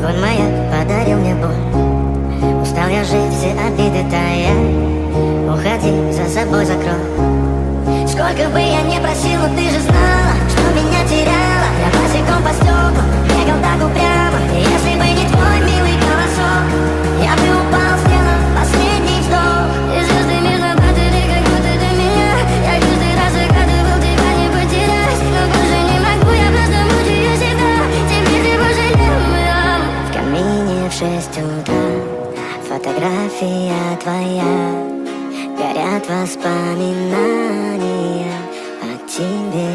Звон моя подарил мне боль. Устал я жить, все обиды тая. Уходи, за собой закрой. Сколько бы я не просил, но ты же знала, что меня теряла. Я босиком по стеклам бегал так упрямо. И если бы не твой милый голосок, я бы упал, сделал последний вздох. И звезды мирно падали, как будто до меня. Я каждый раз загадывал тебя не потерять, но больше не могу, я просто мучаю себя. Теперь ты пожалел меня. В камине в 6 утра фотография твоя. Горят воспоминания о тебе.